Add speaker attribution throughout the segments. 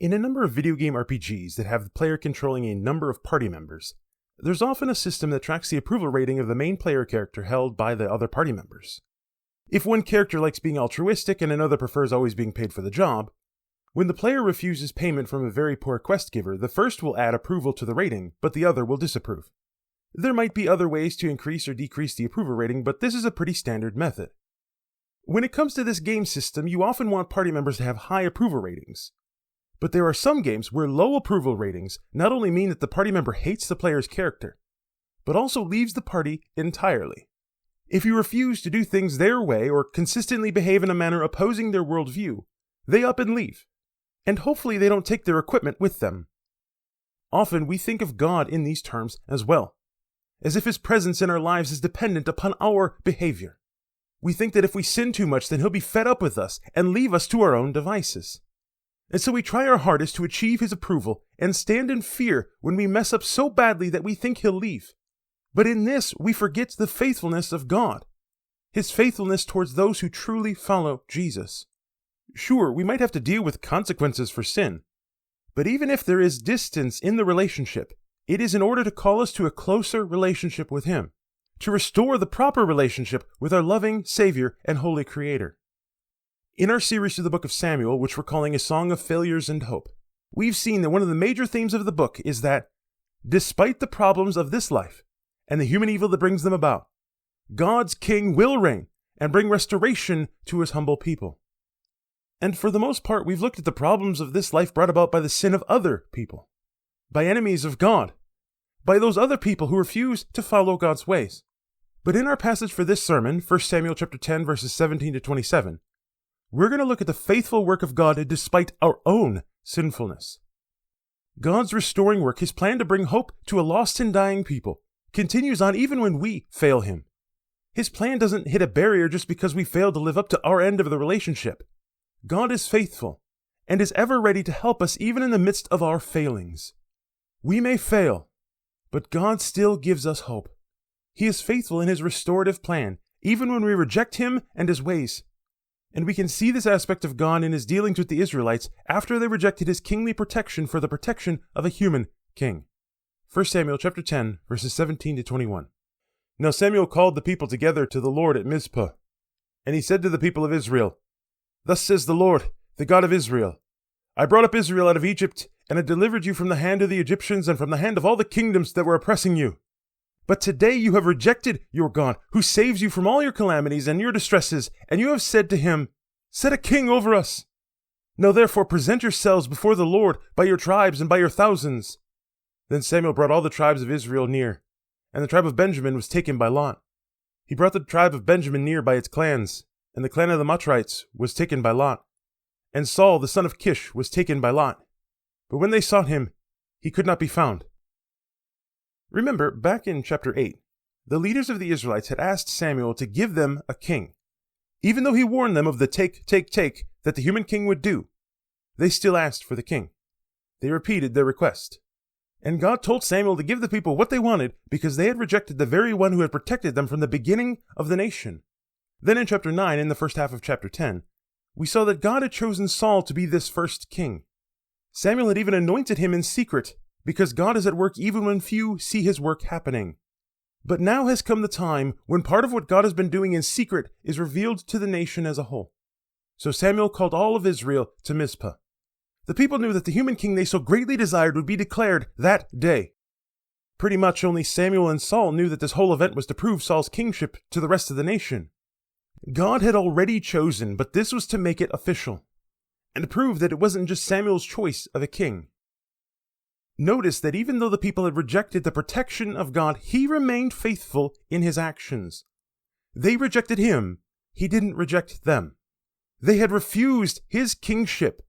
Speaker 1: In a number of video game RPGs that have the player controlling a number of party members, there's often a system that tracks the approval rating of the main player character held by the other party members. If one character likes being altruistic and another prefers always being paid for the job, when the player refuses payment from a very poor quest giver, the first will add approval to the rating, but the other will disapprove. There might be other ways to increase or decrease the approval rating, but this is a pretty standard method. When it comes to this game system, you often want party members to have high approval ratings. But there are some games where low approval ratings not only mean that the party member hates the player's character, but also leaves the party entirely. If you refuse to do things their way or consistently behave in a manner opposing their worldview, they up and leave. And hopefully they don't take their equipment with them. Often we think of God in these terms as well, as if His presence in our lives is dependent upon our behavior. We think that if we sin too much, then He'll be fed up with us and leave us to our own devices. And so we try our hardest to achieve His approval and stand in fear when we mess up so badly that we think He'll leave. But in this, we forget the faithfulness of God, His faithfulness towards those who truly follow Jesus. Sure, we might have to deal with consequences for sin, but even if there is distance in the relationship, it is in order to call us to a closer relationship with Him, to restore the proper relationship with our loving Savior and Holy Creator. In our series through the book of Samuel, which we're calling A Song of Failures and Hope, we've seen that one of the major themes of the book is that, despite the problems of this life and the human evil that brings them about, God's king will reign and bring restoration to His humble people. And for the most part, we've looked at the problems of this life brought about by the sin of other people, by enemies of God, by those other people who refuse to follow God's ways. But in our passage for this sermon, 1 Samuel chapter 10, verses 17 to 27, we're going to look at the faithful work of God despite our own sinfulness. God's restoring work, His plan to bring hope to a lost and dying people, continues on even when we fail Him. His plan doesn't hit a barrier just because we fail to live up to our end of the relationship. God is faithful and is ever ready to help us even in the midst of our failings. We may fail, but God still gives us hope. He is faithful in His restorative plan, even when we reject Him and His ways. And we can see this aspect of God in His dealings with the Israelites after they rejected His kingly protection for the protection of a human king. 1 Samuel chapter 10, verses 17 to 21. Now Samuel called the people together to the Lord at Mizpah, and he said to the people of Israel, Thus says the Lord, the God of Israel, I brought up Israel out of Egypt, and I delivered you from the hand of the Egyptians and from the hand of all the kingdoms that were oppressing you. But today you have rejected your God, who saves you from all your calamities and your distresses, and you have said to Him, Set a king over us. Now therefore present yourselves before the Lord by your tribes and by your thousands. Then Samuel brought all the tribes of Israel near, and the tribe of Benjamin was taken by lot. He brought the tribe of Benjamin near by its clans, and the clan of the Matrites was taken by lot. And Saul the son of Kish was taken by lot. But when they sought him, he could not be found. Remember, back in chapter 8, the leaders of the Israelites had asked Samuel to give them a king. Even though he warned them of the take that the human king would do, they still asked for the king. They repeated their request. And God told Samuel to give the people what they wanted because they had rejected the very one who had protected them from the beginning of the nation. Then in chapter 9, in the first half of chapter 10, we saw that God had chosen Saul to be this first king. Samuel had even anointed him in secret, because God is at work even when few see His work happening. But now has come the time when part of what God has been doing in secret is revealed to the nation as a whole. So Samuel called all of Israel to Mizpah. The people knew that the human king they so greatly desired would be declared that day. Pretty much only Samuel and Saul knew that this whole event was to prove Saul's kingship to the rest of the nation. God had already chosen, but this was to make it official, and to prove that it wasn't just Samuel's choice of a king. Notice that even though the people had rejected the protection of God, He remained faithful in His actions. They rejected Him, He didn't reject them. They had refused His kingship,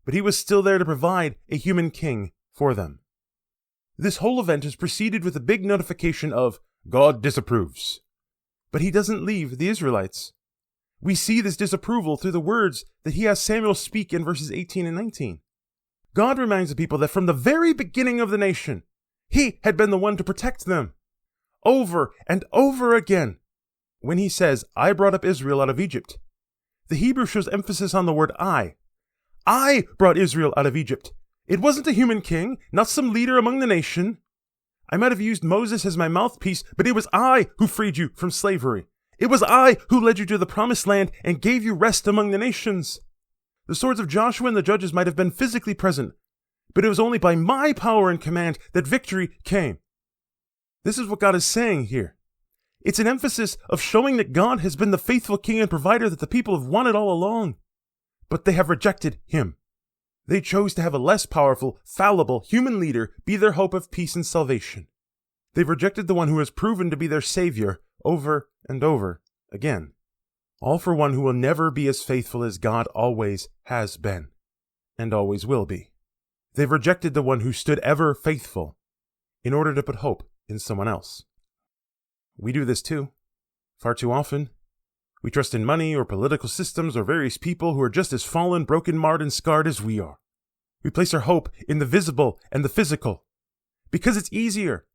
Speaker 1: but He was still there to provide a human king for them. This whole event is preceded with a big notification of God disapproves. But He doesn't leave the Israelites. We see this disapproval through the words that He has Samuel speak in verses 18 and 19. God reminds the people that from the very beginning of the nation, He had been the one to protect them. Over and over again, when He says, I brought up Israel out of Egypt, the Hebrew shows emphasis on the word I. I brought Israel out of Egypt. It wasn't a human king, not some leader among the nation. I might have used Moses as my mouthpiece, but it was I who freed you from slavery. It was I who led you to the promised land and gave you rest among the nations. The swords of Joshua and the judges might have been physically present, but it was only by my power and command that victory came. This is what God is saying here. It's an emphasis of showing that God has been the faithful king and provider that the people have wanted all along. But they have rejected him. They chose to have a less powerful, fallible human leader be their hope of peace and salvation. They've rejected the one who has proven to be their savior over and over again. All for one who will never be as faithful as God always has been and always will be. They've rejected the one who stood ever faithful in order to put hope in someone else. We do this too. Far too often. We trust in money or political systems or various people who are just as fallen, broken, marred, and scarred as we are. We place our hope in the visible and the physical because it's easier,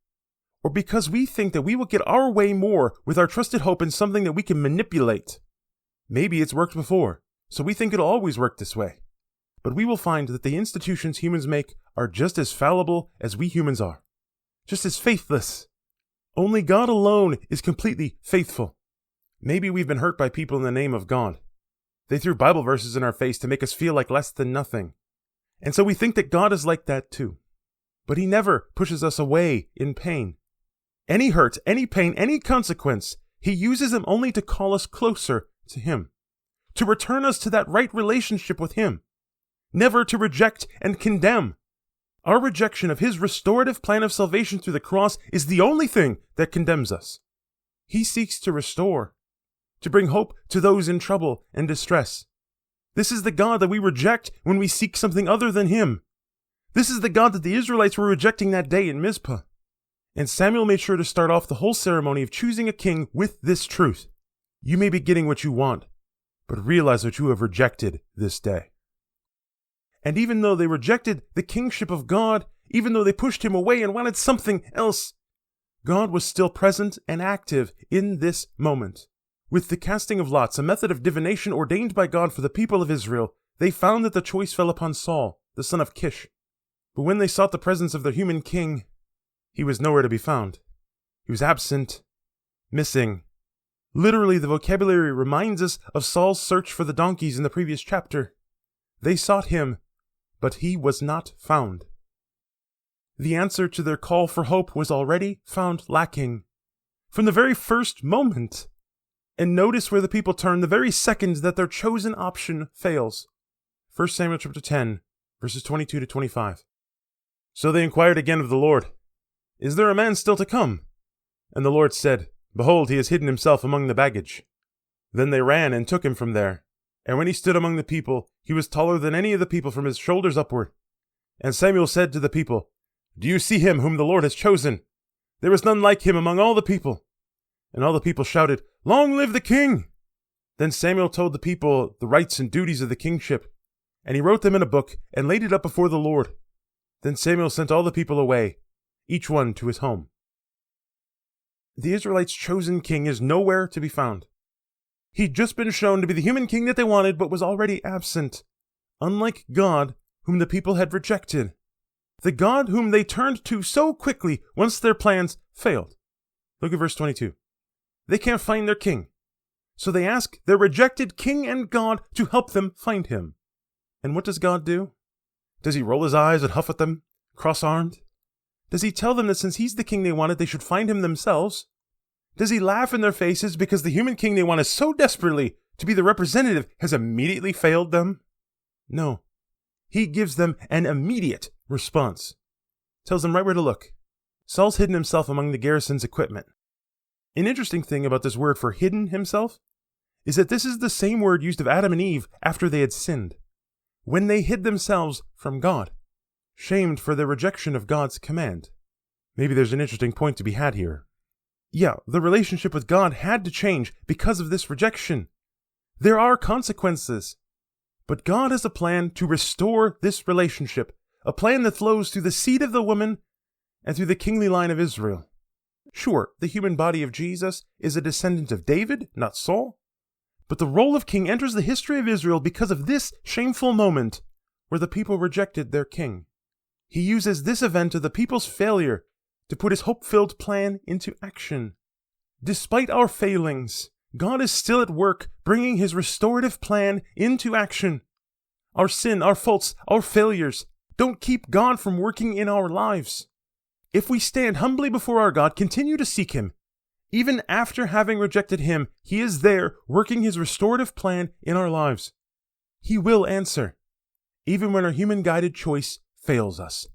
Speaker 1: or because we think that we will get our way more with our trusted hope in something that we can manipulate. Maybe it's worked before, so we think it'll always work this way. But we will find that the institutions humans make are just as fallible as we humans are, just as faithless. Only God alone is completely faithful. Maybe we've been hurt by people in the name of God. They threw Bible verses in our face to make us feel like less than nothing. And so we think that God is like that too. But he never pushes us away in pain. Any hurt, any pain, any consequence, he uses them only to call us closer to him, to return us to that right relationship with him, never to reject and condemn. Our rejection of his restorative plan of salvation through the cross is the only thing that condemns us. He seeks to restore, to bring hope to those in trouble and distress. This is the God that we reject when we seek something other than him. This is the God that the Israelites were rejecting that day in Mizpah. And Samuel made sure to start off the whole ceremony of choosing a king with this truth. You may be getting what you want, but realize that you have rejected this day. And even though they rejected the kingship of God, even though they pushed him away and wanted something else, God was still present and active in this moment. With the casting of lots, a method of divination ordained by God for the people of Israel, they found that the choice fell upon Saul, the son of Kish. But when they sought the presence of their human king, he was nowhere to be found. He was absent, missing. Literally, the vocabulary reminds us of Saul's search for the donkeys in the previous chapter. They sought him, but he was not found. The answer to their call for hope was already found lacking from the very first moment. And notice where the people turn the very second that their chosen option fails. 1 Samuel chapter 10, verses 22 to 25. So they inquired again of the Lord, "Is there a man still to come?" And the Lord said, "Behold, he has hidden himself among the baggage." Then they ran and took him from there. And when he stood among the people, he was taller than any of the people from his shoulders upward. And Samuel said to the people, "Do you see him whom the Lord has chosen? There is none like him among all the people." And all the people shouted, "Long live the king!" Then Samuel told the people the rights and duties of the kingship, and he wrote them in a book and laid it up before the Lord. Then Samuel sent all the people away, each one to his home. The Israelites' chosen king is nowhere to be found. He'd just been shown to be the human king that they wanted, but was already absent, unlike God, whom the people had rejected. The God whom they turned to so quickly once their plans failed. Look at verse 22. They can't find their king, so they ask their rejected king and God to help them find him. And what does God do? Does he roll his eyes and huff at them, cross-armed? Does he tell them that since he's the king they wanted, they should find him themselves? Does he laugh in their faces because the human king they wanted so desperately to be the representative has immediately failed them? No. He gives them an immediate response. Tells them right where to look. Saul's hidden himself among the garrison's equipment. An interesting thing about this word for hidden himself is that this is the same word used of Adam and Eve after they had sinned, when they hid themselves from God, shamed for their rejection of God's command. Maybe there's an interesting point to be had here. Yeah, the relationship with God had to change because of this rejection. There are consequences, but God has a plan to restore this relationship, a plan that flows through the seed of the woman and through the kingly line of Israel. Sure, the human body of Jesus is a descendant of David, not Saul, but the role of king enters the history of Israel because of this shameful moment where the people rejected their king. He uses this event of the people's failure to put his hope-filled plan into action. Despite our failings, God is still at work bringing his restorative plan into action. Our sin, our faults, our failures don't keep God from working in our lives. If we stand humbly before our God, continue to seek him, even after having rejected him, he is there working his restorative plan in our lives. He will answer, even when our human-guided choice fails us.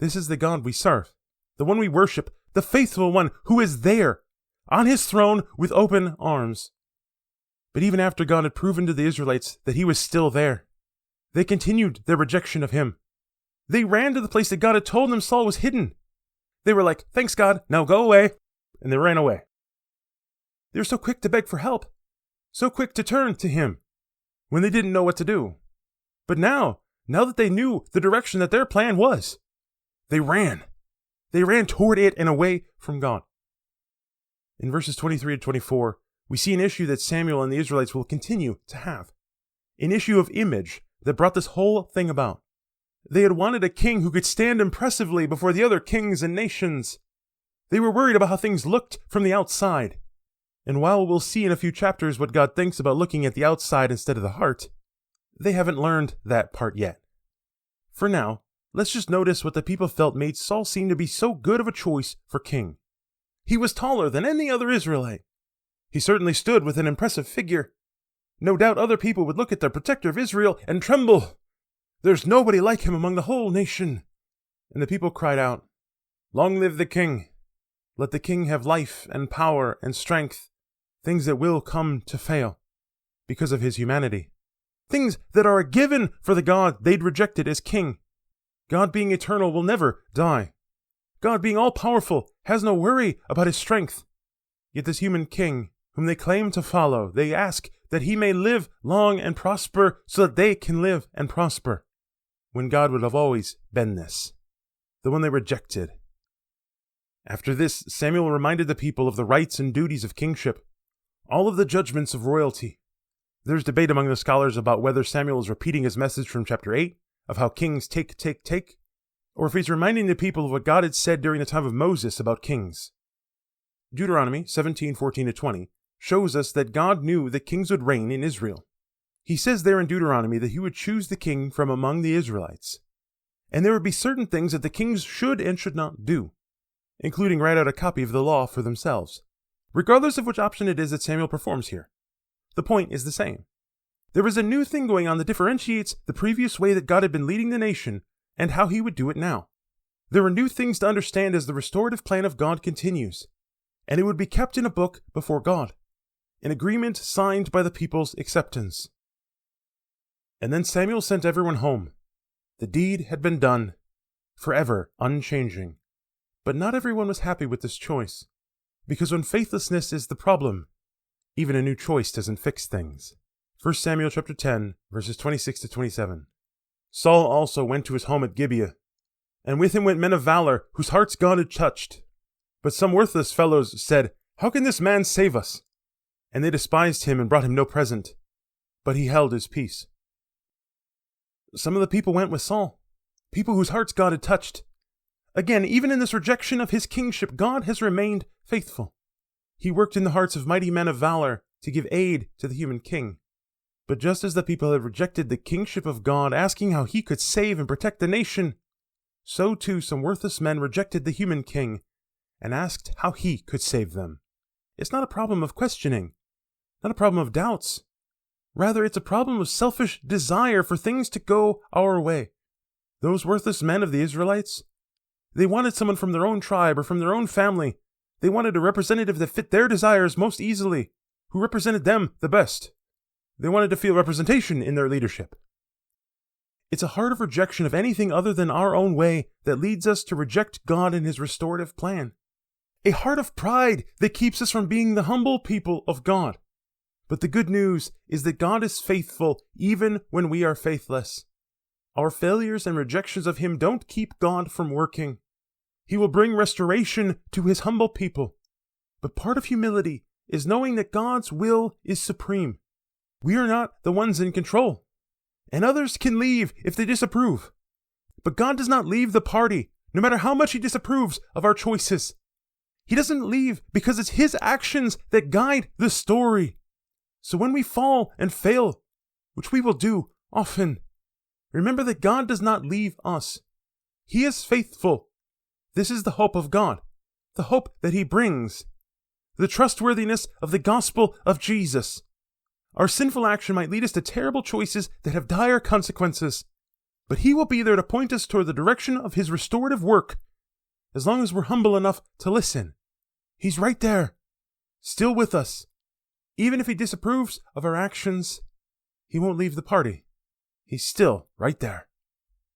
Speaker 1: This is the God we serve, the one we worship, the faithful one who is there, on his throne with open arms. But even after God had proven to the Israelites that he was still there, they continued their rejection of him. They ran to the place that God had told them Saul was hidden. They were like, "Thanks, God, now go away." And they ran away. They were so quick to beg for help, so quick to turn to him when they didn't know what to do. But now that they knew the direction that their plan was, they ran. They ran toward it and away from God. In verses 23 to 24, we see an issue that Samuel and the Israelites will continue to have. An issue of image that brought this whole thing about. They had wanted a king who could stand impressively before the other kings and nations. They were worried about how things looked from the outside. And while we'll see in a few chapters what God thinks about looking at the outside instead of the heart, they haven't learned that part yet. For now, let's just notice what the people felt made Saul seem to be so good of a choice for king. He was taller than any other Israelite. He certainly stood with an impressive figure. No doubt other people would look at their protector of Israel and tremble. There's nobody like him among the whole nation. And the people cried out, "Long live the king! Let the king have life and power and strength, things that will come to fail because of his humanity. Things that are a given for the God they'd rejected as king. God being eternal will never die. God being all-powerful has no worry about his strength. Yet this human king, whom they claim to follow, they ask that he may live long and prosper so that they can live and prosper, when God would have always been this, the one they rejected. After this, Samuel reminded the people of the rights and duties of kingship, all of the judgments of royalty. There's debate among the scholars about whether Samuel is repeating his message from chapter 8, of how kings take, or if he's reminding the people of what God had said during the time of Moses about kings. Deuteronomy 17:14-20 shows us that God knew that kings would reign in Israel. He says there in Deuteronomy that he would choose the king from among the Israelites, and there would be certain things that the kings should and should not do, including write out a copy of the law for themselves, regardless of which option it is that Samuel performs here. The point is the same. There is a new thing going on that differentiates the previous way that God had been leading the nation and how he would do it now. There are new things to understand as the restorative plan of God continues, and it would be kept in a book before God, an agreement signed by the people's acceptance. And then Samuel sent everyone home. The deed had been done, forever unchanging. But not everyone was happy with this choice, because when faithlessness is the problem, even a new choice doesn't fix things. 1 Samuel chapter 10, verses 26-27. Saul also went to his home at Gibeah, and with him went men of valor, whose hearts God had touched. But some worthless fellows said, "How can this man save us?" And they despised him and brought him no present, but he held his peace. Some of the people went with Saul, people whose hearts God had touched. Again, even in this rejection of his kingship, God has remained faithful. He worked in the hearts of mighty men of valor to give aid to the human king. But just as the people had rejected the kingship of God, asking how he could save and protect the nation, so too some worthless men rejected the human king and asked how he could save them. It's not a problem of questioning, not a problem of doubts. Rather, it's a problem of selfish desire for things to go our way. Those worthless men of the Israelites, they wanted someone from their own tribe or from their own family. They wanted a representative that fit their desires most easily, who represented them the best. They wanted to feel representation in their leadership. It's a heart of rejection of anything other than our own way that leads us to reject God and his restorative plan. A heart of pride that keeps us from being the humble people of God. But the good news is that God is faithful even when we are faithless. Our failures and rejections of him don't keep God from working. He will bring restoration to his humble people. But part of humility is knowing that God's will is supreme. We are not the ones in control. and others can leave if they disapprove. But God does not leave the party, no matter how much He disapproves of our choices. He doesn't leave because it's His actions that guide the story. So when we fall and fail, which we will do often, remember that God does not leave us. He is faithful. This is the hope of God, the hope that He brings, the trustworthiness of the gospel of Jesus. Our sinful action might lead us to terrible choices that have dire consequences, but He will be there to point us toward the direction of His restorative work, as long as we're humble enough to listen. He's right there, still with us. Even if He disapproves of our actions, He won't leave the party. He's still right there.